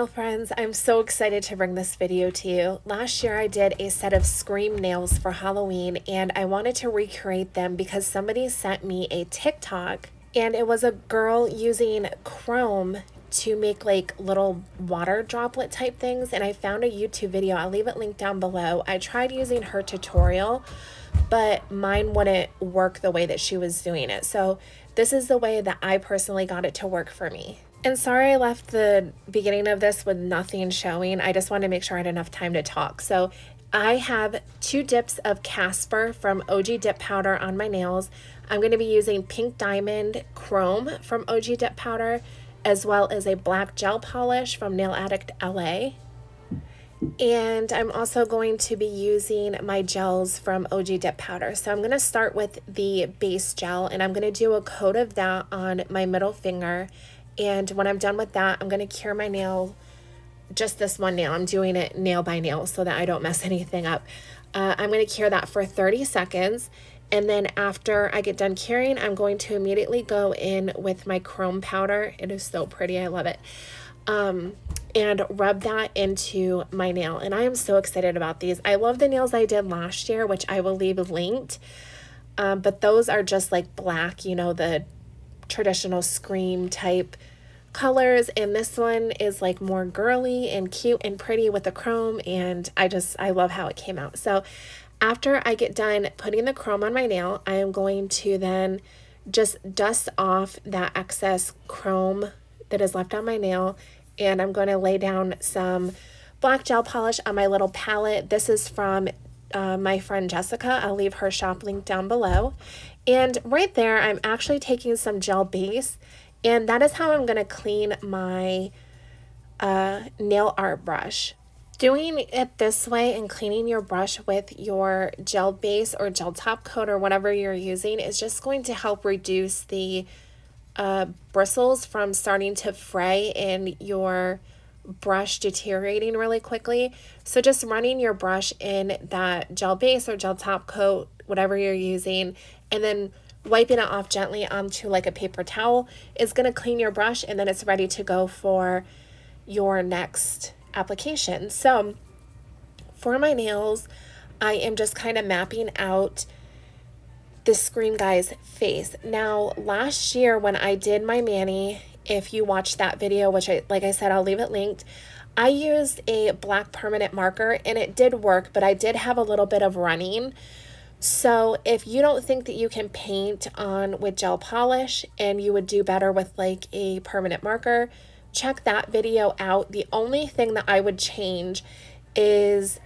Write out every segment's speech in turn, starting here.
nail friends, I'm so excited to bring this video to you. Last year I did a set of Scream nails for Halloween and I wanted to recreate them because somebody sent me a TikTok and it was a girl using chrome to make like little water droplet type things, and I found a YouTube video. I'll leave it linked down below. I tried using her tutorial, but mine wouldn't work the way that she was doing it. So this is the way that I personally got it to work for me. And sorry I left the beginning of this with nothing showing. I just wanted to make sure I had enough time to talk. So I have 2 dips of Casper from OG Dip Powder on my nails. I'm going to be using Pink Diamond Chrome from OG Dip Powder, as well as a black gel polish from Nail Addict LA. And I'm also going to be using my gels from OG Dip Powder. So I'm going to start with the base gel, and I'm going to do a coat of that on my middle finger. And when I'm done with that, I'm going to cure my nail, just this one nail. I'm doing it nail by nail so that I don't mess anything up. I'm going to cure that for 30 seconds. And then after I get done curing, I'm going to immediately go in with my chrome powder. It is so pretty. I love it. And rub that into my nail. And I am so excited about these. I love the nails I did last year, which I will leave linked. But those are just like black, you know, the traditional Scream type colors, and this one is like more girly and cute and pretty with the chrome, and I love how it came out. So after I get done putting the chrome on my nail, I am going to then just dust off that excess chrome that is left on my nail, and I'm going to lay down some black gel polish on my little palette. This is from my friend Jessica. I'll leave her shop link down below. And right there, I'm actually taking some gel base, and that is how I'm going to clean my nail art brush. Doing it this way and cleaning your brush with your gel base or gel top coat or whatever you're using is just going to help reduce the bristles from starting to fray and your brush deteriorating really quickly. So just running your brush in that gel base or gel top coat, whatever you're using, and then wiping it off gently onto like a paper towel is going to clean your brush, and then it's ready to go for your next application. So for my nails, I am just kind of mapping out the Scream guy's face. Now, last year when I did my mani, if you watched that video, which like I said, I'll leave it linked, I used a black permanent marker and it did work, but I did have a little bit of running. So if you don't think that you can paint on with gel polish and you would do better with like a permanent marker, check that video out. The only thing that I would change is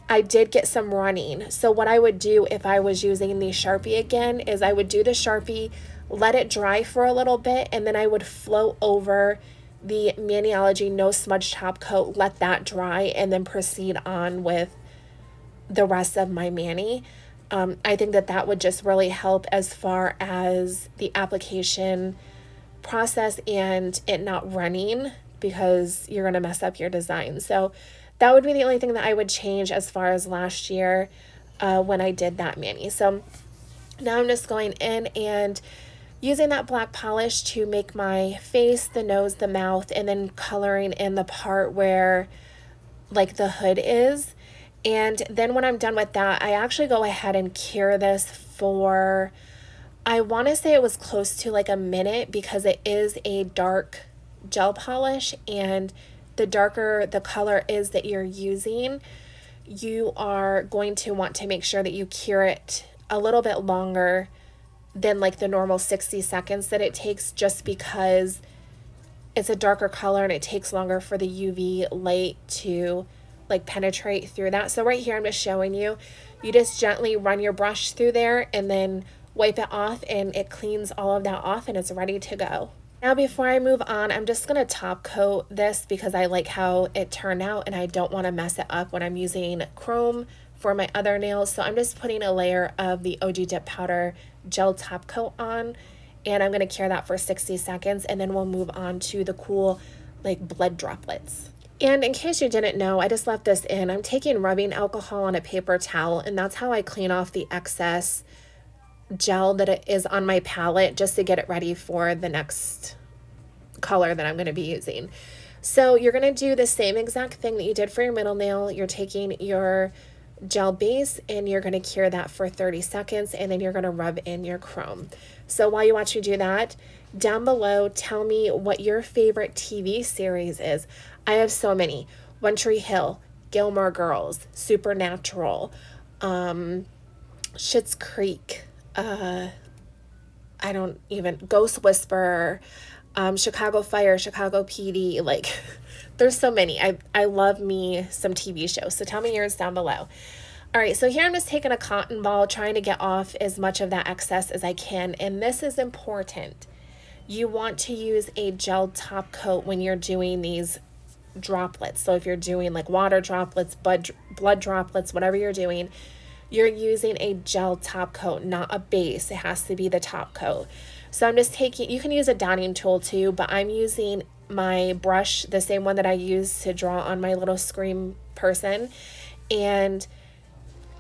I did get some running. So what I would do if I was using the Sharpie again is I would do the Sharpie, let it dry for a little bit, and then I would float over the Maniology No Smudge Top Coat, let that dry, and then proceed on with the rest of my mani. I think that that would just really help as far as the application process and it not running, because you're going to mess up your design. So that would be the only thing that I would change as far as last year when I did that mani. So now I'm just going in and using that black polish to make my face, the nose, the mouth, and then coloring in the part where like the hood is. And then when I'm done with that, I actually go ahead and cure this for, I want to say it was close to like a minute, because it is a dark gel polish, and the darker the color is that you're using, you are going to want to make sure that you cure it a little bit longer than like the normal 60 seconds that it takes, just because it's a darker color and it takes longer for the UV light to like penetrate through that. So right here I'm just showing you, you just gently run your brush through there and then wipe it off, and it cleans all of that off and it's ready to go. Now before I move on, I'm just going to top coat this because I like how it turned out and I don't want to mess it up when I'm using chrome for my other nails. So I'm just putting a layer of the OG Dip Powder gel top coat on, and I'm going to cure that for 60 seconds, and then we'll move on to the cool like blood droplets. And in case you didn't know, I just left this in. I'm taking rubbing alcohol on a paper towel, and that's how I clean off the excess gel that it is on my palette, just to get it ready for the next color that I'm going to be using. So you're going to do the same exact thing that you did for your middle nail. You're taking your gel base and you're going to cure that for 30 seconds, and then you're going to rub in your chrome. So while you watch me do that, down below, tell me what your favorite TV series is. I have so many. One Tree Hill, Gilmore Girls, Supernatural, Schitt's Creek, Ghost Whisperer, Chicago Fire, Chicago PD, like there's so many. I love me some TV shows. So tell me yours down below. All right, so here I'm just taking a cotton ball, trying to get off as much of that excess as I can. And this is important. You want to use a gel top coat when you're doing these droplets. So if you're doing like water droplets, blood droplets, whatever you're doing, you're using a gel top coat, not a base. It has to be the top coat. So I'm just taking, you can use a dotting tool too, but I'm using my brush, the same one that I use to draw on my little Scream person. And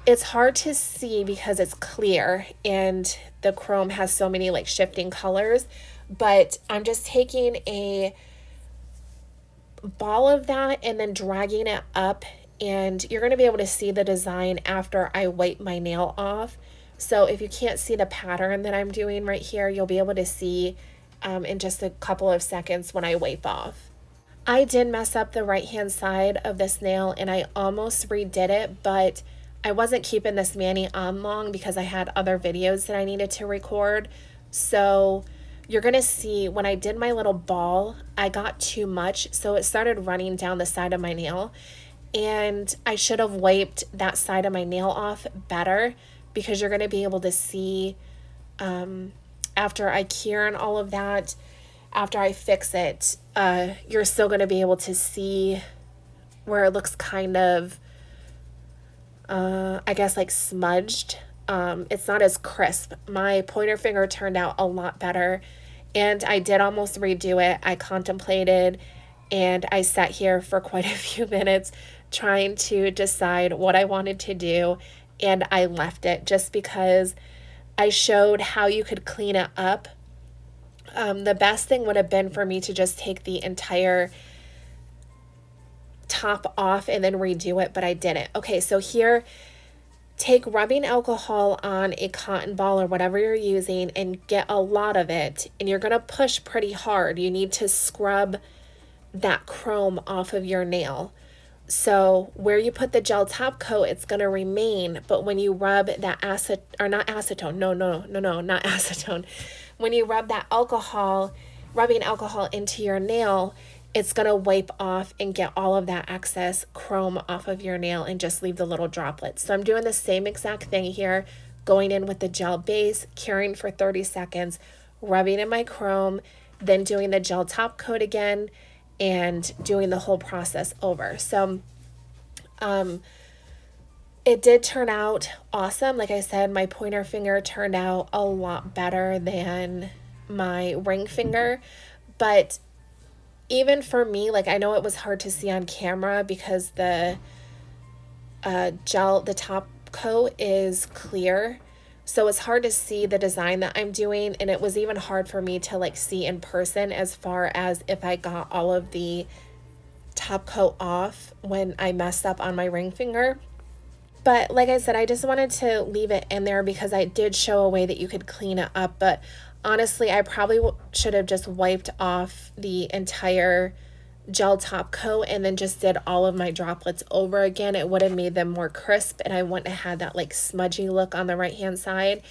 it's hard to see because it's clear and the chrome has so many like shifting colors, but I'm just taking a ball of that and then dragging it up, and you're going to be able to see the design after I wipe my nail off. So if you can't see the pattern that I'm doing right here, you'll be able to see in just a couple of seconds when I wipe off. I did mess up the right hand side of this nail and I almost redid it, but I wasn't keeping this mani on long because I had other videos that I needed to record. So you're going to see when I did my little ball, I got too much. So it started running down the side of my nail, and I should have wiped that side of my nail off better, because you're going to be able to see after I cure and all of that, after I fix it, you're still going to be able to see where it looks kind of, I guess, like smudged. It's not as crisp. My pointer finger turned out a lot better, and I did almost redo it. I contemplated and I sat here for quite a few minutes trying to decide what I wanted to do, and I left it just because I showed how you could clean it up. The best thing would have been for me to just take the entire top off and then redo it, but I didn't. Okay, so here, take rubbing alcohol on a cotton ball or whatever you're using and get a lot of it, and you're going to push pretty hard. You need to scrub that chrome off of your nail. So where you put the gel top coat, it's going to remain, but when you rub that not acetone, not acetone. When you rub that rubbing alcohol into your nail, it's going to wipe off and get all of that excess chrome off of your nail and just leave the little droplets. So I'm doing the same exact thing here, going in with the gel base, curing for 30 seconds, rubbing in my chrome, then doing the gel top coat again, and doing the whole process over. So it did turn out awesome. Like I said, my pointer finger turned out a lot better than my ring finger, but even for me, like, I know it was hard to see on camera because the the top coat is clear, so it's hard to see the design that I'm doing, and it was even hard for me to like see in person as far as if I got all of the top coat off when I messed up on my ring finger. But like I said, I just wanted to leave it in there because I did show a way that you could clean it up, but honestly, I probably should have just wiped off the entire gel top coat and then just did all of my droplets over again. It would have made them more crisp, and I wouldn't have had that like smudgy look on the right hand side.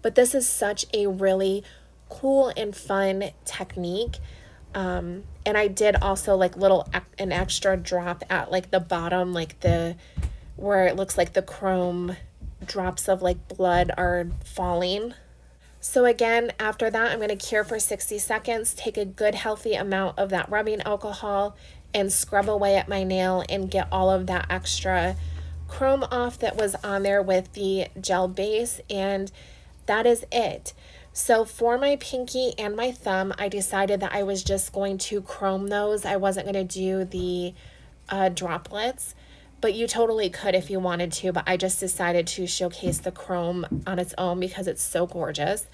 But this is such a really cool and fun technique. And I did also like an extra drop at like the bottom, like where it looks like the chrome drops of like blood are falling. So again, after that, I'm going to cure for 60 seconds, take a good healthy amount of that rubbing alcohol and scrub away at my nail and get all of that extra chrome off that was on there with the gel base, and that is it. So for my pinky and my thumb, I decided that I was just going to chrome those. I wasn't going to do the droplets, but you totally could if you wanted to, but I just decided to showcase the chrome on its own because it's so gorgeous.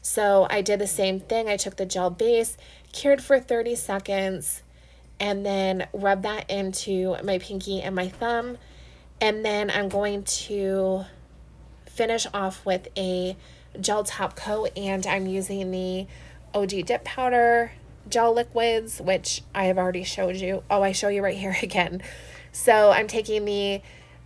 So I did the same thing. I took the gel base, cured for 30 seconds, and then rub that into my pinky and my thumb. And then I'm going to finish off with a gel top coat, and I'm using the OG dip powder gel liquids, which I have already showed you. Oh, I show you right here again. So I'm taking the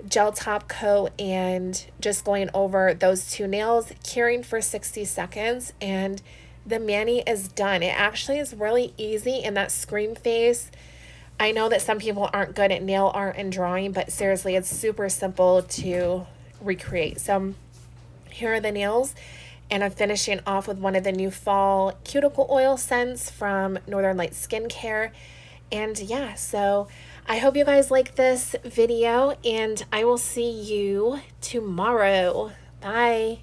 gel top coat and just going over those two nails, curing for 60 seconds, and the mani is done. It actually is really easy in that scream face. I know that some people aren't good at nail art and drawing, but seriously, it's super simple to recreate. So here are the nails, and I'm finishing off with one of the new fall cuticle oil scents from Northern Lights Skincare. And yeah, so I hope you guys like this video, and I will see you tomorrow. Bye.